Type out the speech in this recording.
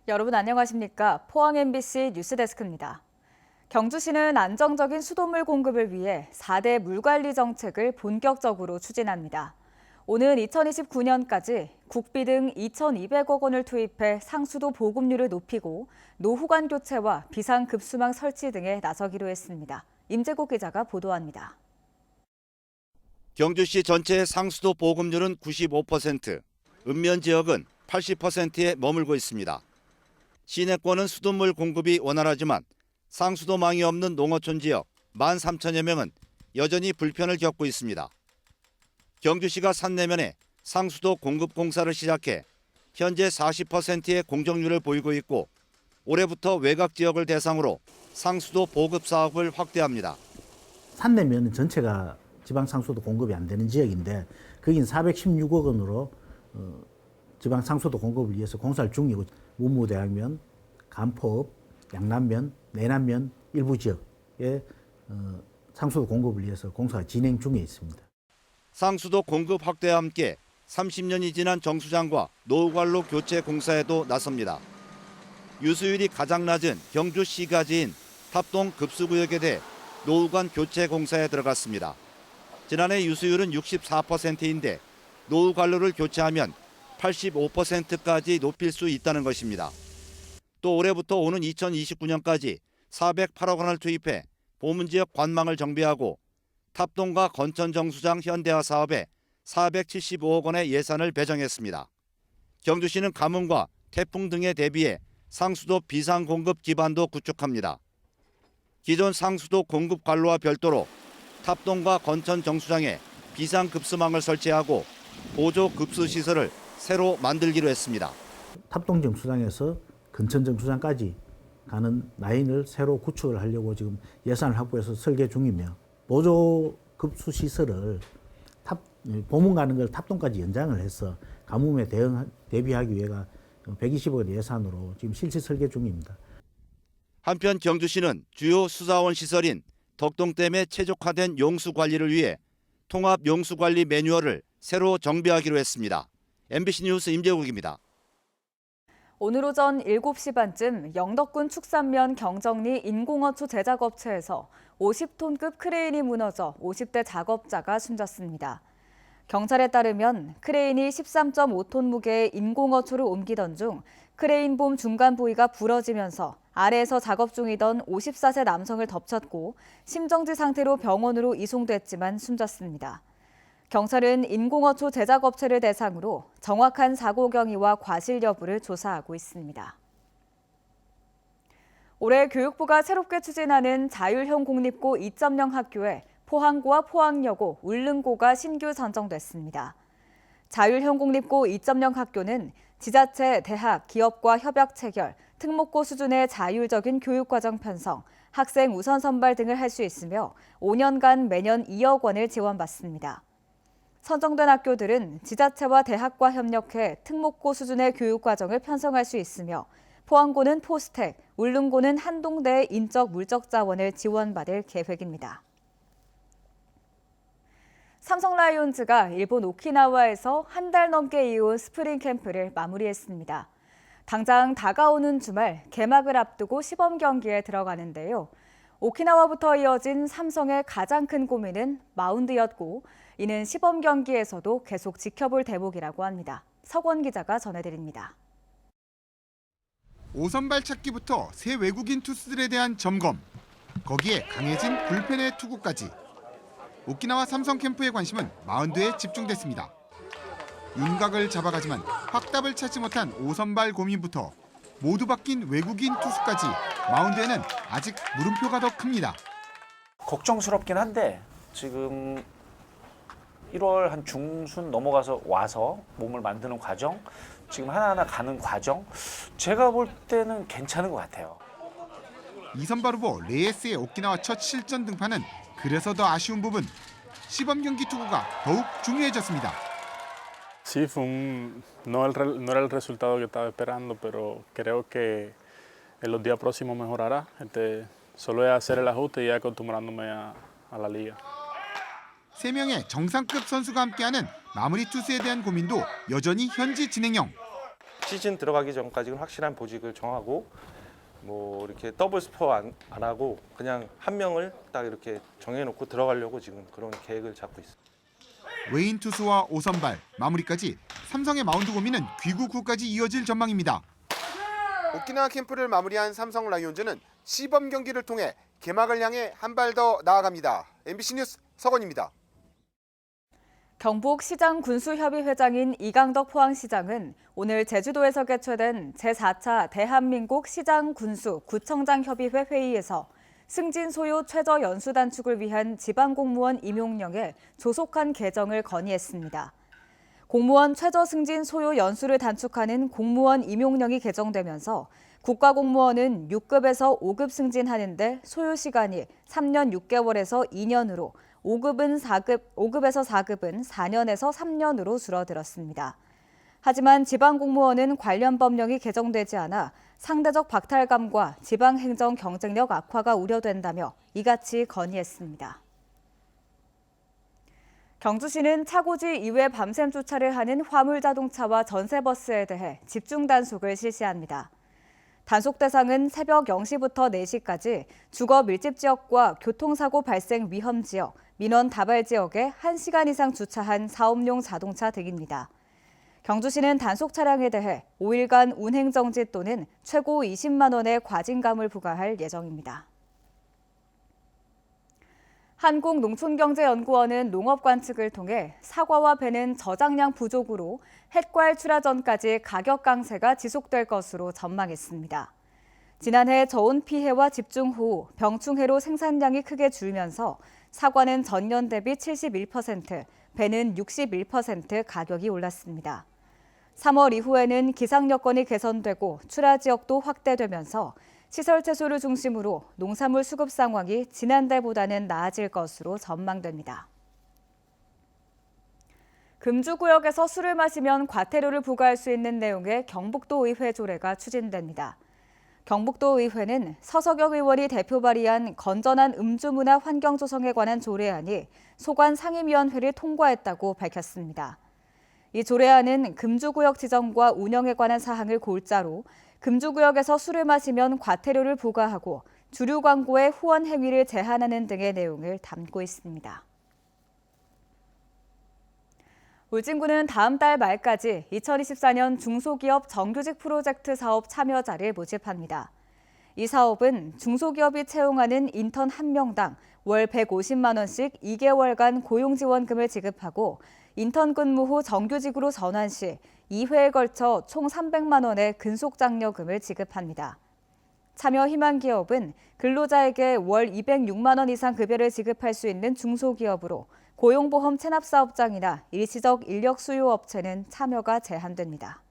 여러분 안녕하십니까? 포항 MBC 뉴스데스크입니다. 경주시는 안정적인 수돗물 공급을 위해 4대 물관리 정책을 본격적으로 추진합니다. 오는 2029년까지 국비 등 2,200억 원을 투입해 상수도 보급률을 높이고 노후관 교체와 비상급수망 설치 등에 나서기로 했습니다. 임재국 기자가 보도합니다. 경주시 전체의 상수도 보급률은 95%, 읍면 지역은 80%에 머물고 있습니다. 시내권은 수돗물 공급이 원활하지만 상수도망이 없는 농어촌 지역 13,000여 명은 여전히 불편을 겪고 있습니다. 경주시가 산내면에 상수도 공급 공사를 시작해 현재 40%의 공정률을 보이고 있고 올해부터 외곽 지역을 대상으로 상수도 보급 사업을 확대합니다. 산내면은 전체가 지방 상수도 공급이 안 되는 지역인데 거긴 416억 원으로 지방 상수도 공급을 위해서 공사를 중이고 문무대학면, 간포읍, 양남면, 내남면 일부 지역에 상수도 공급을 위해서 공사가 진행 중에 있습니다. 상수도 공급 확대와 함께 30년이 지난 정수장과 노후관로 교체 공사에도 나섭니다. 유수율이 가장 낮은 경주 C가지인 탑동 급수구역에 대해 노후관 교체 공사에 들어갔습니다. 지난해 유수율은 64%인데 노후관로를 교체하면 85%까지 높일 수 있다는 것입니다. 또 올해부터 오는 2029년까지 408억 원을 투입해 보문지역 관망을 정비하고 탑동과 건천정수장 현대화 사업에 475억 원의 예산을 배정했습니다. 경주시는 가뭄과 태풍 등에 대비해 상수도 비상공급 기반도 구축합니다. 기존 상수도 공급 관로와 별도로 탑동과 건천정수장에 비상급수망을 설치하고 보조 급수시설을 새로 만들기로 했습니다. 탑동 정수장에서 근천 정수장까지 가는 라인을 새로 구축을 하려고 지금 예산을 확보해서 설계 중이며 보조 급수 시설을 보문 가는 걸 탑동까지 연장을 해서 가뭄에 대비하기 위해가 120억 원 예산으로 지금 실시 설계 중입니다. 한편 경주시는 주요 수자원 시설인 덕동댐의 최적화된 용수 관리를 위해 통합 용수 관리 매뉴얼을 새로 정비하기로 했습니다. MBC 뉴스 임재국입니다. 오늘 오전 7시 반쯤 영덕군 축산면 경정리 인공어초 제작업체에서 50톤급 크레인이 무너져 50대 작업자가 숨졌습니다. 경찰에 따르면 크레인이 13.5톤 무게의 인공어초를 옮기던 중 크레인 봄 중간 부위가 부러지면서 아래에서 작업 중이던 54세 남성을 덮쳤고 심정지 상태로 병원으로 이송됐지만 숨졌습니다. 경찰은 인공어초 제작업체를 대상으로 정확한 사고 경위와 과실 여부를 조사하고 있습니다. 올해 교육부가 새롭게 추진하는 자율형 공립고 2.0 학교에 포항고와 포항여고, 울릉고가 신규 선정됐습니다. 자율형 공립고 2.0 학교는 지자체, 대학, 기업과 협약 체결, 특목고 수준의 자율적인 교육과정 편성, 학생 우선 선발 등을 할 수 있으며 5년간 매년 2억 원을 지원받습니다. 선정된 학교들은 지자체와 대학과 협력해 특목고 수준의 교육과정을 편성할 수 있으며 포항고는 포스텍, 울릉고는 한동대의 인적 물적 자원을 지원받을 계획입니다. 삼성 라이온즈가 일본 오키나와에서 한 달 넘게 이어온 스프링 캠프를 마무리했습니다. 당장 다가오는 주말 개막을 앞두고 시범 경기에 들어가는데요. 오키나와부터 이어진 삼성의 가장 큰 고민은 마운드였고 이는 시범 경기에서도 계속 지켜볼 대목이라고 합니다. 석원 기자가 전해드립니다. 5선발 찾기부터 새 외국인 투수들에 대한 점검, 거기에 강해진 불펜의 투구까지. 오키나와 삼성 캠프의 관심은 마운드에 집중됐습니다. 윤곽을 잡아가지만 확답을 찾지 못한 5선발 고민부터 모두 바뀐 외국인 투수까지 마운드에는 아직 물음표가 더 큽니다. 걱정스럽긴 한데 지금 1월 한 중순 넘어가서 와서 몸을 만드는 과정, 지금 하나하나 가는 과정, 제가 볼 때는 괜찮은 것 같아요. 2선발 후보 레이스의 오키나와 첫 실전 등판은 그래서 더 아쉬운 부분, 시범 경기 투구가 더욱 중요해졌습니다. Sí, no era el resultado que estaba esperando, pero creo que en los días próximos mejorará. Solo es hacer el ajuste y acostumbrándome a la liga. 3명의 정상급 선수가 함께하는 마무리 투수에 대한 고민도 여전히 현지 진행형. 시즌 들어가기 전까지는 확실한 보직을 정하고 뭐 이렇게 더블 스포 안 하고 그냥 한 명을 딱 이렇게 정해놓고 들어가려고 지금 그런 계획을 잡고 있습니다. 외인 투수와 5선발, 마무리까지 삼성의 마운드 고민은 귀국후까지 이어질 전망입니다. 오키나와 캠프를 마무리한 삼성 라이온즈는 시범 경기를 통해 개막을 향해 한 발 더 나아갑니다. MBC 뉴스 서건입니다. 경북 시장군수협의 회장인 이강덕 포항시장은 오늘 제주도에서 개최된 제4차 대한민국 시장군수구청장협의회 회의에서 승진 소요 최저 연수 단축을 위한 지방공무원 임용령에 조속한 개정을 건의했습니다. 공무원 최저 승진 소요 연수를 단축하는 공무원 임용령이 개정되면서 국가공무원은 6급에서 5급 승진하는데 소요 시간이 3년 6개월에서 2년으로 5급에서 4급은 4년에서 3년으로 줄어들었습니다. 하지만 지방공무원은 관련 법령이 개정되지 않아 상대적 박탈감과 지방행정 경쟁력 악화가 우려된다며 이같이 건의했습니다. 경주시는 차고지 이외 밤샘 주차를 하는 화물자동차와 전세버스에 대해 집중 단속을 실시합니다. 단속 대상은 새벽 0시부터 4시까지 주거 밀집 지역과 교통사고 발생 위험 지역, 민원 다발 지역에 1시간 이상 주차한 사업용 자동차 등입니다. 경주시는 단속 차량에 대해 5일간 운행정지 또는 최고 20만 원의 과징금을 부과할 예정입니다. 한국농촌경제연구원은 농업관측을 통해 사과와 배는 저장량 부족으로 햇과일 출하 전까지 가격 강세가 지속될 것으로 전망했습니다. 지난해 저온 피해와 집중호우, 병충해로 생산량이 크게 줄면서 사과는 전년 대비 71%, 배는 61% 가격이 올랐습니다. 3월 이후에는 기상 여건이 개선되고 출하 지역도 확대되면서 시설 채소를 중심으로 농산물 수급 상황이 지난달보다는 나아질 것으로 전망됩니다. 금주구역에서 술을 마시면 과태료를 부과할 수 있는 내용의 경북도의회 조례가 추진됩니다. 경북도의회는 서석영 의원이 대표 발의한 건전한 음주문화 환경 조성에 관한 조례안이 소관 상임위원회를 통과했다고 밝혔습니다. 이 조례안은 금주구역 지정과 운영에 관한 사항을 골자로 금주구역에서 술을 마시면 과태료를 부과하고 주류 광고의 후원 행위를 제한하는 등의 내용을 담고 있습니다. 울진군은 다음 달 말까지 2024년 중소기업 정규직 프로젝트 사업 참여자를 모집합니다. 이 사업은 중소기업이 채용하는 인턴 1명당 월 150만 원씩 2개월간 고용지원금을 지급하고 인턴 근무 후 정규직으로 전환 시 2회에 걸쳐 총 300만 원의 근속장려금을 지급합니다. 참여 희망 기업은 근로자에게 월 206만 원 이상 급여를 지급할 수 있는 중소기업으로 고용보험 체납사업장이나 일시적 인력 수요 업체는 참여가 제한됩니다.